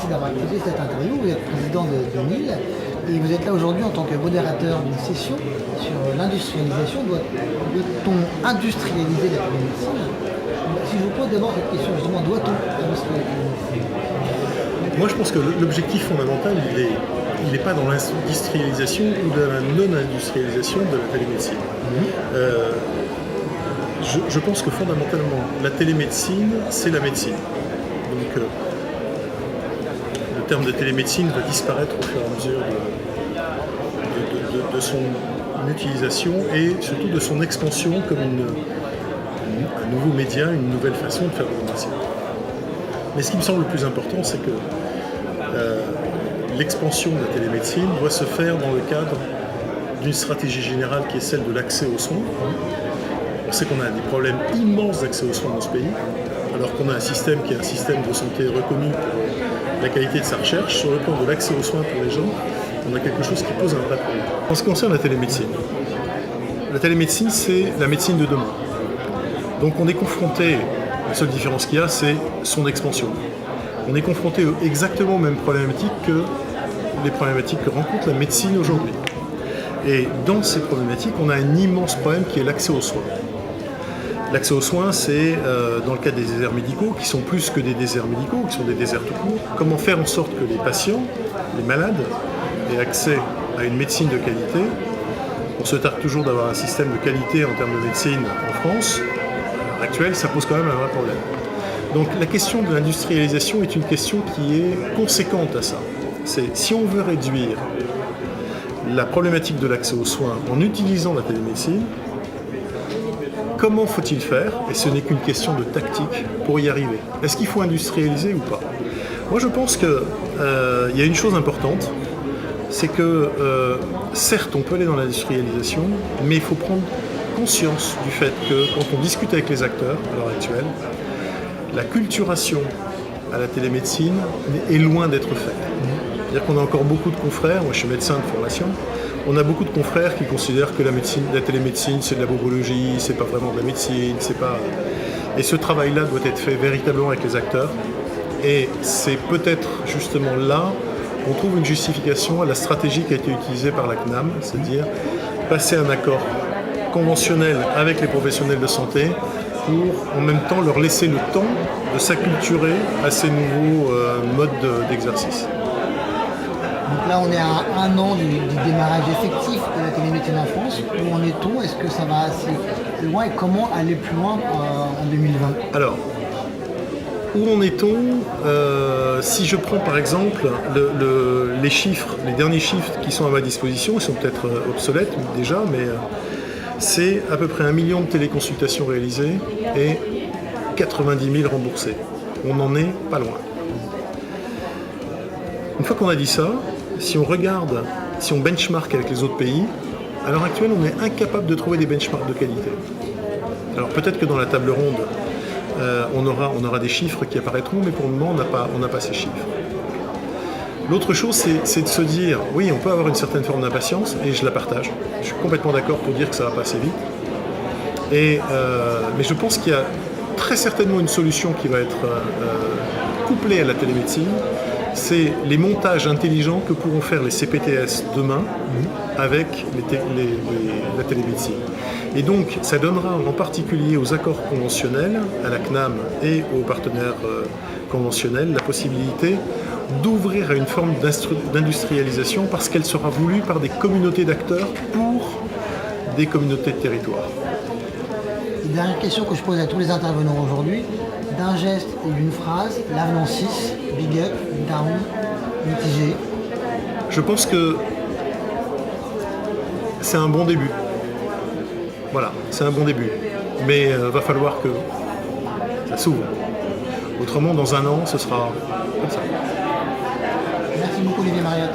Merci d'avoir accepté cette interview. Vous êtes président de NIL et vous êtes là aujourd'hui en tant que modérateur d'une session sur l'industrialisation. Doit-on industrialiser la télémédecine? Si je vous pose d'abord cette question, justement, doit-on industrialiser la télémédecine? Moi, je pense que l'objectif fondamental, il n'est pas dans l'industrialisation ou dans la non-industrialisation de la télémédecine. Je pense que fondamentalement, la télémédecine, c'est la médecine. Donc, le terme de télémédecine va disparaître au fur et à mesure de son utilisation et surtout de son expansion comme un nouveau média, une nouvelle façon de faire de la médecine. Mais ce qui me semble le plus important, c'est que l'expansion de la télémédecine doit se faire dans le cadre d'une stratégie générale qui est celle de l'accès aux soins. On sait qu'on a des problèmes immenses d'accès aux soins dans ce pays, alors qu'on a un système qui est un système de santé reconnu pour la qualité de sa recherche. Sur le plan de l'accès aux soins pour les gens, on a quelque chose qui pose un vrai problème. En ce qui concerne la télémédecine, c'est la médecine de demain. Donc on est confronté, la seule différence qu'il y a, c'est son expansion. On est confronté exactement aux mêmes problématiques que les problématiques que rencontre la médecine aujourd'hui. Et dans ces problématiques, on a un immense problème qui est l'accès aux soins. L'accès aux soins, c'est dans le cas des déserts médicaux, qui sont plus que des déserts médicaux, qui sont des déserts tout court, comment faire en sorte que les patients, les malades, aient accès à une médecine de qualité. On se targue toujours d'avoir un système de qualité en termes de médecine en France. À l'heure actuelle, ça pose quand même un vrai problème. Donc la question de l'industrialisation est une question qui est conséquente à ça. C'est si on veut réduire la problématique de l'accès aux soins en utilisant la télémédecine, comment faut-il faire? Et ce n'est qu'une question de tactique pour y arriver. Est-ce qu'il faut industrialiser ou pas? Moi je pense qu'il y a une chose importante, c'est que certes on peut aller dans l'industrialisation, mais il faut prendre conscience du fait que quand on discute avec les acteurs à l'heure actuelle, la culturation à la télémédecine est loin d'être faite. C'est-à-dire qu'on a encore beaucoup de confrères, moi je suis médecin de formation, on a beaucoup de confrères qui considèrent que la télémédecine c'est de la bobologie, c'est pas vraiment de la médecine, c'est pas... Et ce travail-là doit être fait véritablement avec les acteurs. Et c'est peut-être justement là qu'on trouve une justification à la stratégie qui a été utilisée par la CNAM, c'est-à-dire passer un accord conventionnel avec les professionnels de santé pour en même temps leur laisser le temps de s'acculturer à ces nouveaux modes d'exercice. Donc là, on est à un an du démarrage effectif de la télémédecine en France. Où en est-on? Est-ce que ça va assez loin et comment aller plus loin en 2020? Alors, où en est-on? Si je prends par exemple les chiffres, les derniers chiffres qui sont à ma disposition, ils sont peut-être obsolètes déjà, mais c'est à peu près 1 million de téléconsultations réalisées et 90 000 remboursées. On n'en est pas loin. Une fois qu'on a dit ça, si on regarde, si on benchmark avec les autres pays, à l'heure actuelle, on est incapable de trouver des benchmarks de qualité. Alors peut-être que dans la table ronde, on aura des chiffres qui apparaîtront, mais pour le moment, on n'a pas ces chiffres. L'autre chose, c'est de se dire, oui, on peut avoir une certaine forme d'impatience, et je la partage. Je suis complètement d'accord pour dire que ça va passer vite. Mais je pense qu'il y a très certainement une solution qui va être couplée à la télémédecine. C'est les montages intelligents que pourront faire les CPTS demain avec la télémédecine. Et donc, ça donnera en particulier aux accords conventionnels, à la CNAM et aux partenaires conventionnels, la possibilité d'ouvrir à une forme d'industrialisation parce qu'elle sera voulue par des communautés d'acteurs pour des communautés de territoire. Et dernière question que je pose à tous les intervenants aujourd'hui. D'un geste et d'une phrase, l'avenant 6, big up, down, mitigé. Je pense que c'est un bon début. Voilà, c'est un bon début. Mais va falloir que ça s'ouvre. Autrement, dans un an, ce sera comme ça. Merci beaucoup, Olivier Mariotte.